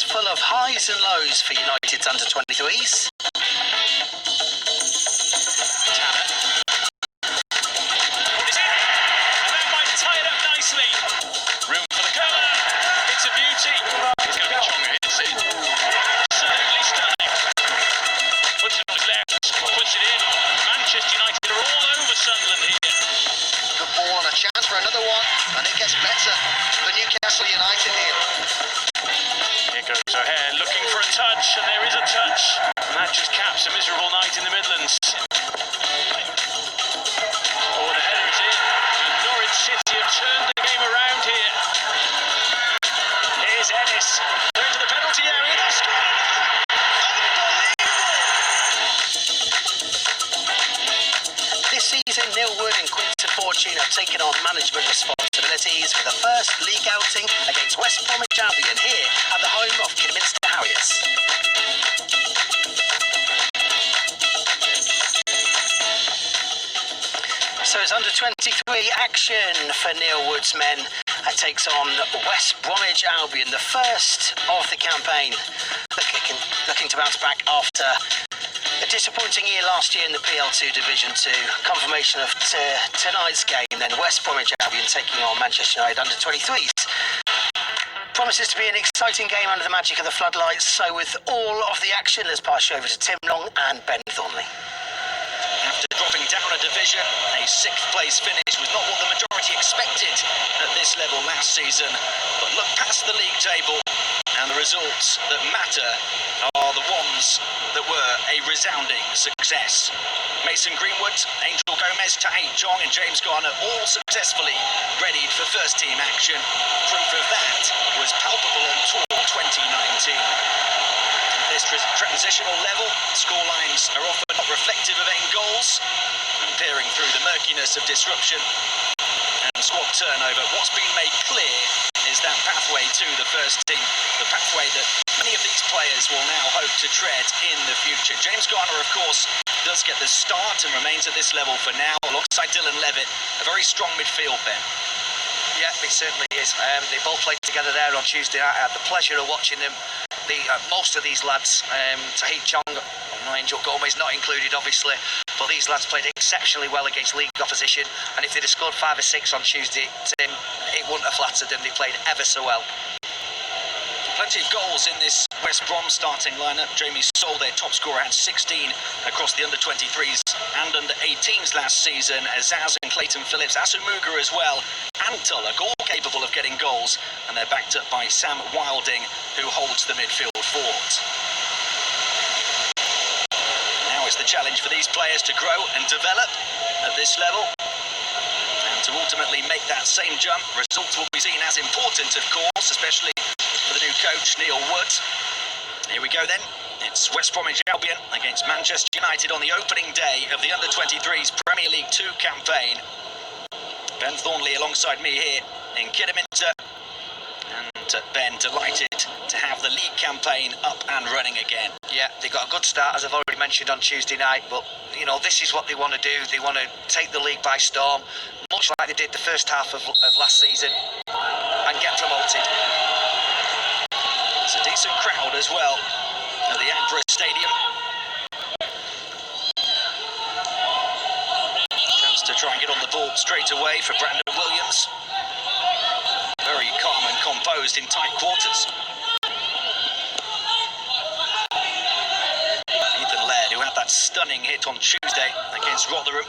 full of highs and lows for United's under-23s. Tanner. Is it? And that might tie it up nicely. Room for the corner. It's a beauty. It's going to be Chong who hits it. Absolutely stunning. Puts it on his left. Puts it in. Manchester United are all over Sunderland here. Good ball and a chance for another one, and it gets better for Newcastle United here. Here goes O'Hare looking for a touch, and there is a touch, and that just caps a miserable night in the Midlands. Oh, the header is in, and Norwich City have turned the game around here. Here's Ennis, they're into the penalty area, they've scored another! This season, Neil Wood and Quinton Fortune have taken on management responsibilities with a first league outing against West Bromwich Albion here at the home of Kidderminster Harriers. So it's under-23 action for Neil Wood's men. Takes on West Bromwich Albion, the first of the campaign. Looking to bounce back after a disappointing year last year in the PL2 Division 2. Confirmation of tonight's game, then West Bromwich Albion taking on Manchester United under-23s. Promises to be an exciting game under the magic of the floodlights. So with all of the action, let's pass you over to Tim Long and Ben Thornley. After dropping down a division, a sixth place finish was not what the majority expected at this level last season. But look past the league table, and the results that matter are the ones that were a resounding success. Mason Greenwood, Angel Gomez, Tahith Chong and James Garner all successfully readied for first team action. Proof of that was palpable on Tour 2019. This transitional level, scorelines are often not reflective of end goals, and peering through the murkiness of disruption and squad turnover, what's been made clear is that pathway to the first team, the pathway that many of these players will now hope to tread in the future. James Garner, of course, does get the start and remains at this level for now, alongside Dylan Levitt, a very strong midfield pen. Yeah, it certainly is. They both played together there on Tuesday night. I had the pleasure of watching them. Most of these lads, Tahith Chong, Angel Gomez not included obviously, but these lads played exceptionally well against league opposition, and if they'd have scored 5 or 6 on Tuesday, Tim, it wouldn't have flattered them. They played ever so well. Plenty of goals in this West Brom starting lineup. Jamie Soule, their top scorer, had 16 across the under-23s and under-18s last season. Azaz and Clayton Phillips, Asumuga as well, and Tulloch, all capable of getting goals, and they're backed up by Sam Wilding, who holds the midfield fort. Now it's the challenge for these players to grow and develop at this level, and to ultimately make that same jump. Results will be seen as important, of course, especially for the new coach, Neil Wood. Here we go then. It's West Bromwich Albion against Manchester United on the opening day of the under-23s Premier League 2 campaign. Ben Thornley alongside me here in Kidderminster. And Ben, delighted to have the league campaign up and running again. Yeah, they got a good start, as I've already mentioned, on Tuesday night, but you know, this is what they want to do. They want to take the league by storm, much like they did the first half of last season, and get promoted. It's a decent crowd as well at the Agbra Stadium. Chance to try and get on the ball straight away for Brandon Williams. Very calm and composed in tight quarters. Ethan Laird, who had that stunning hit on Tuesday against Rotherham.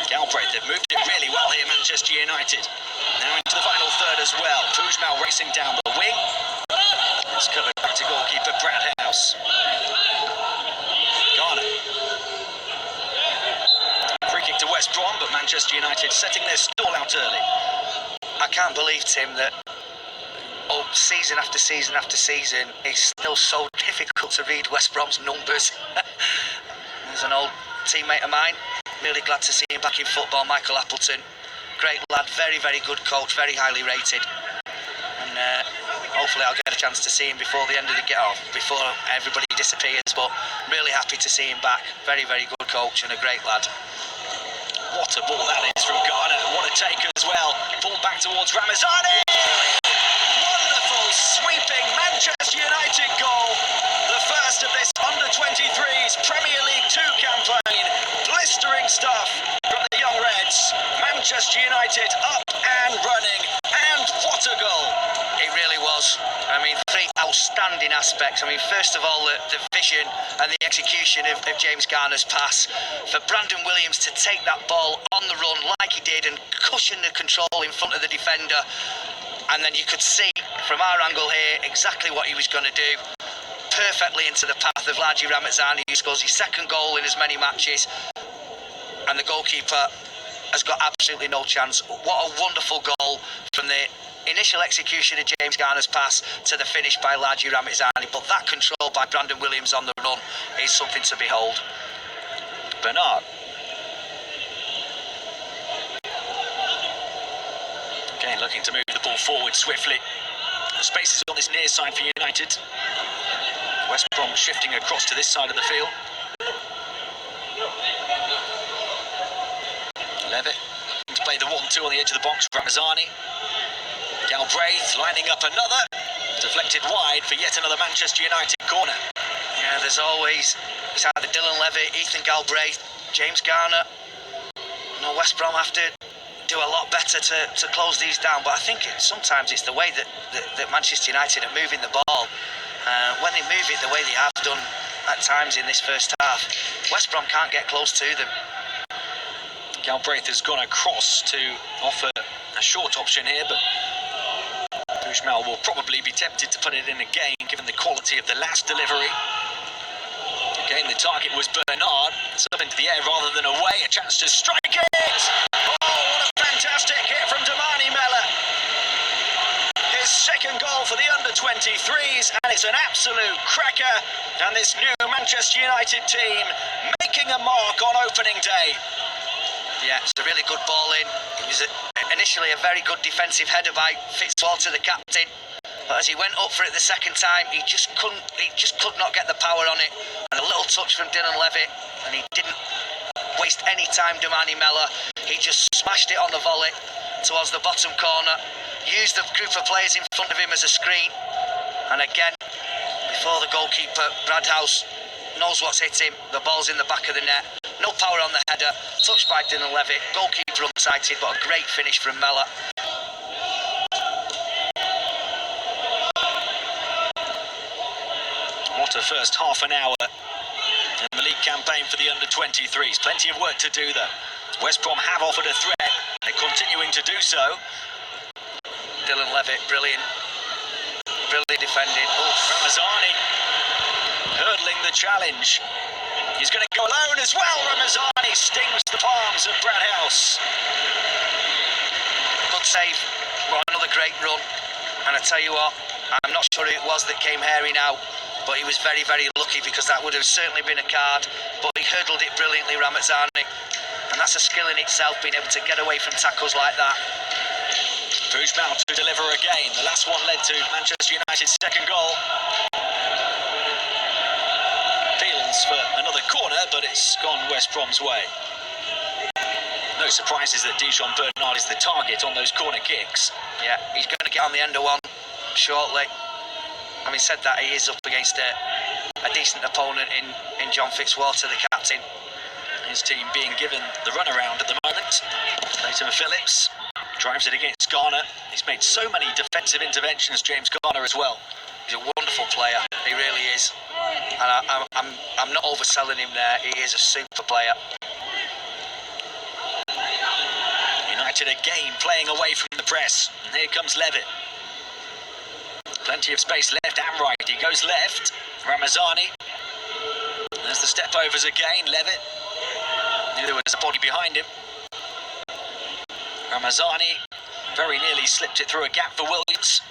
Galbraith, they've moved it really well here, Manchester United. Now into the final third as well. Pujmal racing down the wing. It's covered back to goalkeeper Brad House. Garner. Free kick to West Brom, but Manchester United setting their stall out early. I can't believe, Tim, that season after season after season, it's still so difficult to read West Brom's numbers. There's an old teammate of mine, really glad to see him back in football, Michael Appleton. Great lad, very, very good coach, very highly rated. And hopefully I'll get a chance to see him before the end of the game, before everybody disappears, but really happy to see him back. Very, very good coach and a great lad. What a ball that is from Garner. What a take as well. Ball back towards Ramazani. Wonderful sweep Manchester United up and running, and what a goal! It really was. I mean, three outstanding aspects. I mean, first of all, the vision and the execution of James Garner's pass. For Brandon Williams to take that ball on the run like he did and cushion the control in front of the defender. And then you could see from our angle here exactly what he was going to do. Perfectly into the path of Laji Ramazzani, who scores his second goal in as many matches. And the goalkeeper has got absolutely no chance. What a wonderful goal from the initial execution of James Garner's pass to the finish by Laji Ramazzani. But that control by Brandon Williams on the run is something to behold. Bernard. Again, looking to move the ball forward swiftly. The space is on this near side for United. West Brom shifting across to this side of the field. Levitt to play the 1-2 on the edge of the box. Ramazzani. Galbraith lining up another. Deflected wide for yet another Manchester United corner. Yeah, there's always, it's either Dylan Levitt, Ethan Galbraith, James Garner. You know, West Brom have to do a lot better to close these down, but I think sometimes it's the way that Manchester United are moving the ball. When they move it the way they have done at times in this first half, West Brom can't get close to them. Galbraith has gone across to offer a short option here, but Bushmel will probably be tempted to put it in again, given the quality of the last delivery. Again, the target was Bernard. It's up into the air rather than away. A chance to strike it! Oh, what a fantastic hit from Damani Mella. His second goal for the under-23s, and it's an absolute cracker. And this new Manchester United team making a mark on opening day. Yeah, it's a really good ball in. It was initially a very good defensive header by Fitzwater, the captain. But as he went up for it the second time, he just could not get the power on it. And a little touch from Dylan Levitt, and he didn't waste any time, Damani Mella. He just smashed it on the volley towards the bottom corner, used the group of players in front of him as a screen. And again, before the goalkeeper, Bradhouse knows what's hit him. The ball's in the back of the net. No power on the header. Touched by Dylan Levitt. Goalkeeper unsighted, but a great finish from Mella. What a first half an hour in the league campaign for the under-23s. Plenty of work to do though. West Brom have offered a threat. They're continuing to do so. Dylan Levitt, brilliant. Brilliant defending. Oh, Ramazzani hurdling the challenge. He's going to go alone as well. Ramazzani stings the palms of Bradhouse. Good save. Well, another great run. And I tell you what, I'm not sure who it was that came hairing out, but he was very, very lucky, because that would have certainly been a card. But he hurdled it brilliantly, Ramazzani. And that's a skill in itself, being able to get away from tackles like that. Bushmel to deliver again. The last one led to Manchester United's second goal. Fields for another corner, but it's gone West Brom's way. No surprises that Dijon Bernard is the target on those corner kicks. Yeah, he's going to get on the end of one shortly. Having said that, he is up against a decent opponent in John Fitzwater, the captain. His team being given the runaround at the moment. Clayton Phillips drives it against Garner. He's made so many defensive interventions, James Garner, as well. He's a wonderful player, he really is. And I'm not overselling him there, he is a super player. United again playing away from the press. And here comes Levitt. Plenty of space left and right. He goes left. Ramazzani. There's the step overs again. Levitt. Knew there was a body behind him. Ramazzani very nearly slipped it through a gap for Williams.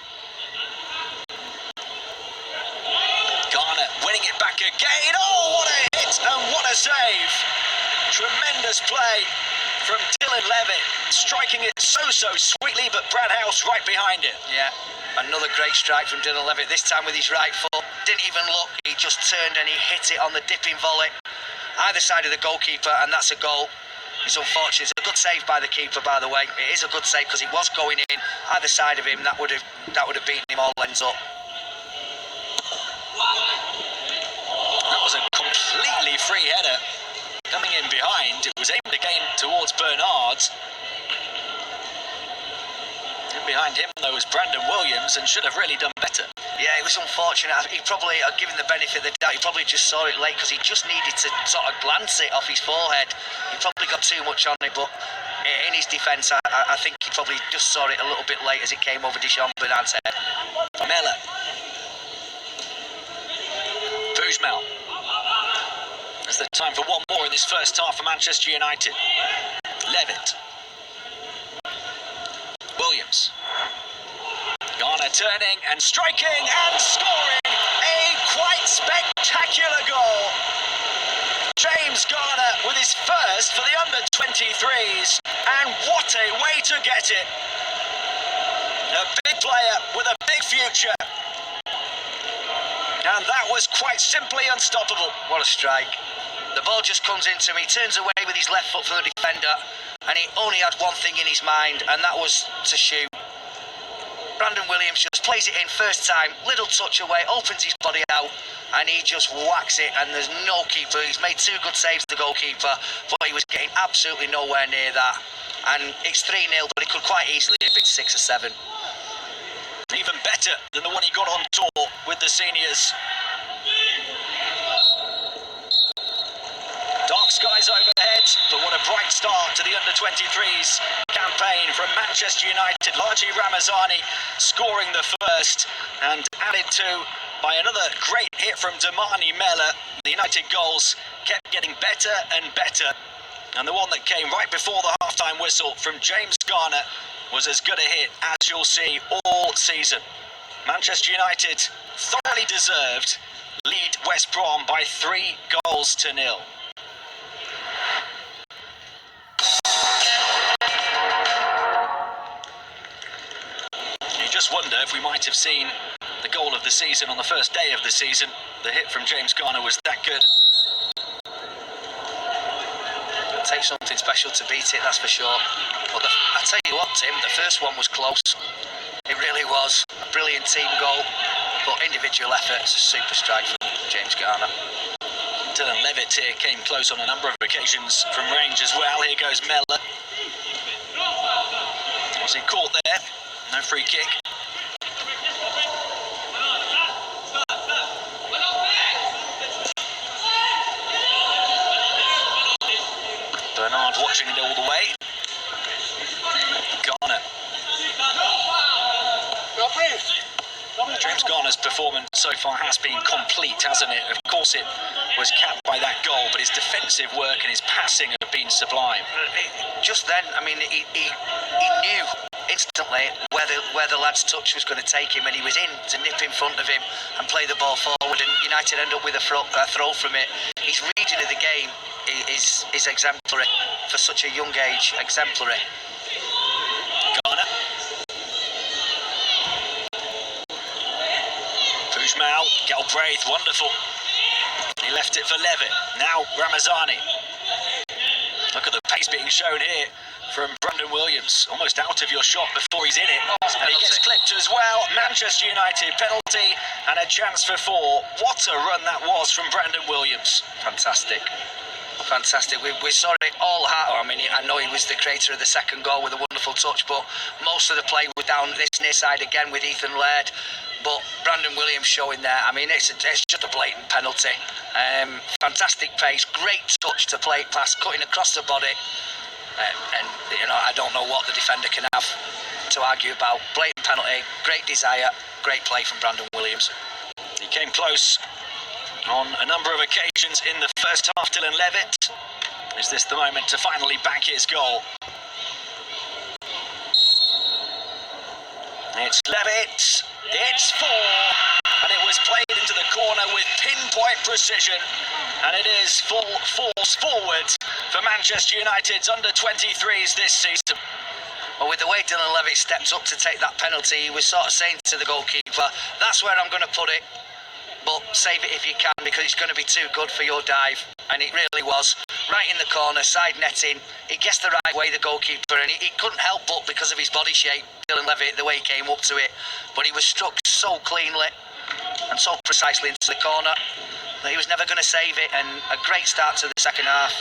Garner winning it back again. Oh, what a hit and what a save. Tremendous play from Dylan Levitt, striking it so sweetly, but Bradhouse right behind it. Yeah, another great strike from Dylan Levitt, this time with his right foot. Didn't even look, he just turned and he hit it on the dipping volley. Either side of the goalkeeper, and that's a goal. It's unfortunate. It's a good save by the keeper, by the way. It is a good save because he was going in. Either side of him, that would have beaten him all ends up. That was a completely free header. Coming in behind, it was aimed again towards Bernard. behind him, though, was Brandon Williams, and should have really done better. Yeah, it was unfortunate. He probably, given the benefit of the doubt, he probably just saw it late because he just needed to sort of glance it off his forehead. He probably got too much on it, but in his defence, I think he probably just saw it a little bit late as it came over Deshaun Bernard's head. Mella. Bujmel. There's the time for one more in this first half for Manchester United. Levitt. Williams. Garner turning and striking and scoring a quite spectacular goal. James Garner with his first for the under-23s, and what a way to get it. A big player with a big future. And that was quite simply unstoppable. What a strike. The ball just comes into him, he turns away with his left foot from the defender, and he only had one thing in his mind, and that was to shoot. Brandon Williams just plays it in first time, little touch away, opens his body out, and he just whacks it, and there's no keeper. He's made two good saves, the goalkeeper, but he was getting absolutely nowhere near that. And it's 3-0, but it could quite easily have been 6 or 7. Even better than the one he got on tour with the seniors. Dark skies overhead, but what a bright start to the under-23s campaign from Manchester United. Largely Ramazani scoring the first, and added to by another great hit from Damani Mella. The United goals kept getting better and better, and the one that came right before the half-time whistle from James Garner was as good a hit as you'll see all season. Manchester United thoroughly deserved lead West Brom by 3-0. You just wonder if we might have seen the goal of the season on the first day of the season. The hit from James Garner was that good. It'll take something special to beat it, that's for sure. But I tell you what, Tim, the first one was close. It really was. A brilliant team goal, but individual effort, it's a super strike from James Garner. Dylan Levitt here came close on a number of occasions from range as well. Here goes Mella. Was he caught there? No free kick. Bernard watching it all the way. Garner. James Garner's performance so far has been complete, hasn't it? Of course it was capped by that goal, but his defensive work and his passing have been sublime. Just then, I mean, he knew instantly where the lad's touch was going to take him, and he was in to nip in front of him and play the ball forward, and United end up with a throw from it. His reading of the game is exemplary for such a young age, exemplary. Garner. Bujmel, Galbraith, wonderful. He left it for Levitt. Now Ramazani. Look at the pace being shown here from Brandon Williams. Almost out of your shot before he's in it. And he gets clipped as well. Manchester United penalty and a chance for 4. What a run that was from Brandon Williams. Fantastic. Fantastic. We saw it all hard. I mean, I know he was the creator of the second goal with a wonderful touch, but most of the play was down this near side again with Ethan Laird. But Brandon Williams showing there, I mean, it's just a blatant penalty. Fantastic pace, great touch to play it past, cutting across the body. And you know, I don't know what the defender can have to argue about. Blatant penalty, great desire, great play from Brandon Williams. He came close on a number of occasions in the first half. Dylan Levitt. Is this the moment to finally back his goal? It's Levitt. It's 4. And it was played into the corner with pinpoint precision. And it is full force forward for Manchester United's under-23s this season. Well, with the way Dylan Levitt stepped up to take that penalty, he was sort of saying to the goalkeeper, that's where I'm going to put it, but save it if you can, because it's going to be too good for your dive. And it really was. Right in the corner, side netting. He guessed the right way, the goalkeeper, and he couldn't help but, because of his body shape, Dylan Levitt, the way he came up to it. But he was struck so cleanly and so precisely into the corner that he was never going to save it, and a great start to the second half.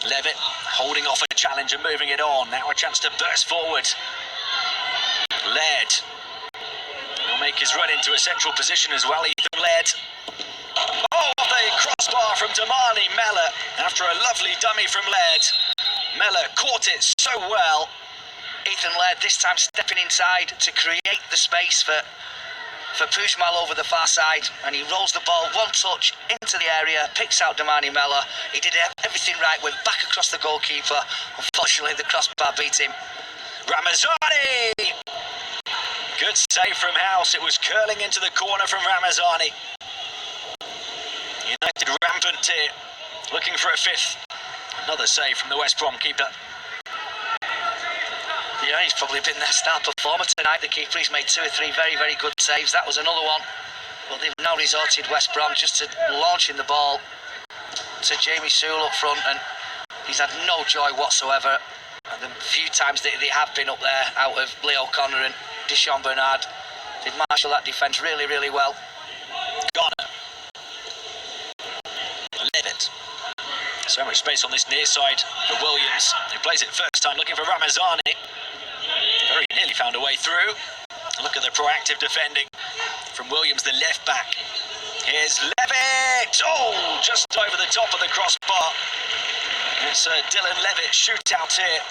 Levitt holding off a challenge and moving it on. Now a chance to burst forward Laird will make his run into a central position as well. Ethan Laird. Oh, the crossbar from Damani Mellor after a lovely dummy from Laird. Mellor caught it so well. Ethan Laird this time stepping inside to create the space for Pujmal over the far side, and he rolls the ball one touch into the area, picks out Damani Mellor. He did everything right, went back across the goalkeeper. Unfortunately, the crossbar beat him. Ramazani! Good save from House. It was curling into the corner from Ramazani. United rampant here, looking for a fifth. Another save from the West Brom keeper. Yeah, he's probably been their star performer tonight, the keeper. He's made 2 or 3 very, very good saves. That was another one. But they've now resorted, West Brom, just to launching the ball to Jamie Sewell up front, and he's had no joy whatsoever. And the few times that they have been up there, out of Leo O'Connor and Deshaun Bernard, they've marshalled that defence really, really well. Garner. Levitt. So much space on this near side for Williams, who plays it first time, looking for Ramazani. Very nearly found a way through. Look at the proactive defending from Williams, the left back. Here's Levitt! Oh, just over the top of the crossbar. It's Dylan Levitt shootout here.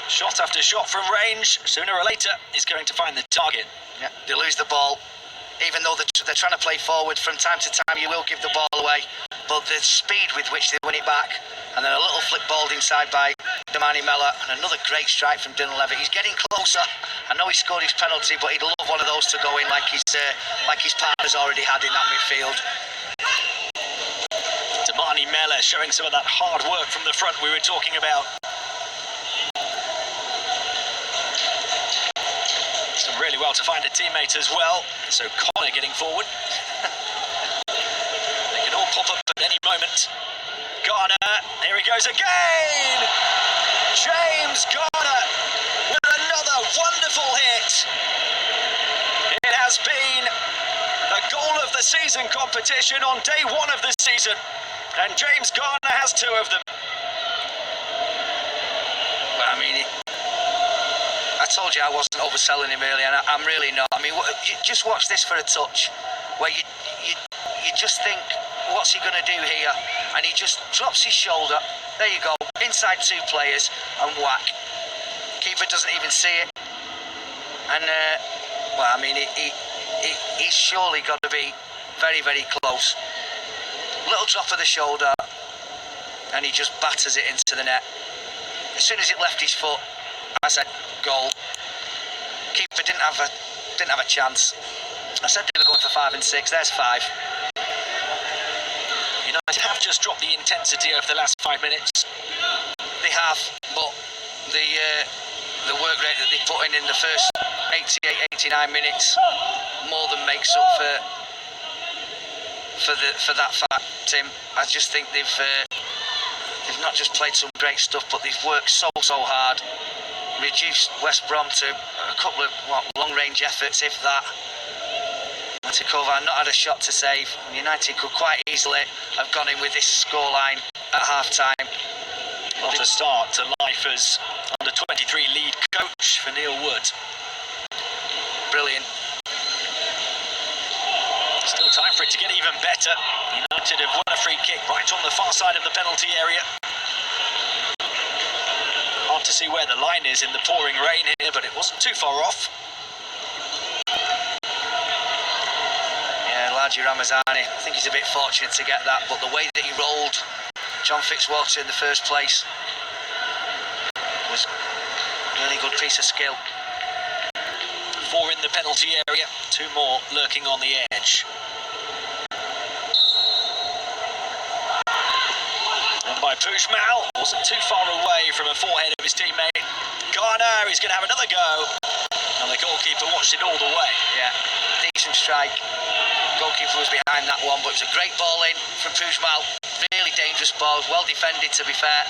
Shot after shot from range. Sooner or later, he's going to find the target. Yeah, they lose the ball. Even though they're trying to play forward, from time to time you will give the ball away. But the speed with which they win it back, and then a little flick balled inside by Damani Mellor, and another great strike from Dylan Levitt. He's getting closer. I know he scored his penalty, but he'd love one of those to go in like his partner's already had in that midfield. Damani Mellor showing some of that hard work from the front we were talking about. He's done really well to find a teammate as well. So Connor getting forward. They can all pop up at any moment. Garner, here he goes again! James Garner with another wonderful hit. It has been the goal of the season competition on day 1 of the season, and James Garner has 2 of them. But I mean, I told you I wasn't overselling him earlier, and I'm really not. I mean, just watch this for a touch, where you just think, what's he going to do here? And he just drops his shoulder. There you go, inside 2 players, and whack. Keeper doesn't even see it. And well, I mean, he's surely got to be very, very close. Little drop of the shoulder, and he just batters it into the net. As soon as it left his foot, I said, goal. Keeper didn't have a chance. I said they were going for 5 and 6. There's 5. United have just dropped the intensity over the last 5 minutes. They have, but the work rate that they put in the first 88, 89 minutes more than makes up for that fact, Tim. I just think they've not just played some great stuff, but they've worked so hard. Reduced West Brom to a couple of long-range efforts, if that. Tikova not had a shot to save. United could quite easily have gone in with this scoreline at half-time. What a start to life as under-23 lead coach for Neil Wood. Brilliant. Still time for it to get even better. United have won a free kick right on the far side of the penalty area. Hard to see where the line is in the pouring rain here, but it wasn't too far off. Largy Ramazani, I think he's a bit fortunate to get that, but the way that he rolled John Fitzwater in the first place was a really good piece of skill. 4 in the penalty area, 2 more lurking on the edge. And by Pujmal, wasn't too far away from a forehead of his teammate. Garner, he's going to have another go. And the goalkeeper watched it all the way. Yeah, decent strike. Goalkeeper was behind that one, but it was a great ball in from Pujmal. Really dangerous ball, well defended to be fair.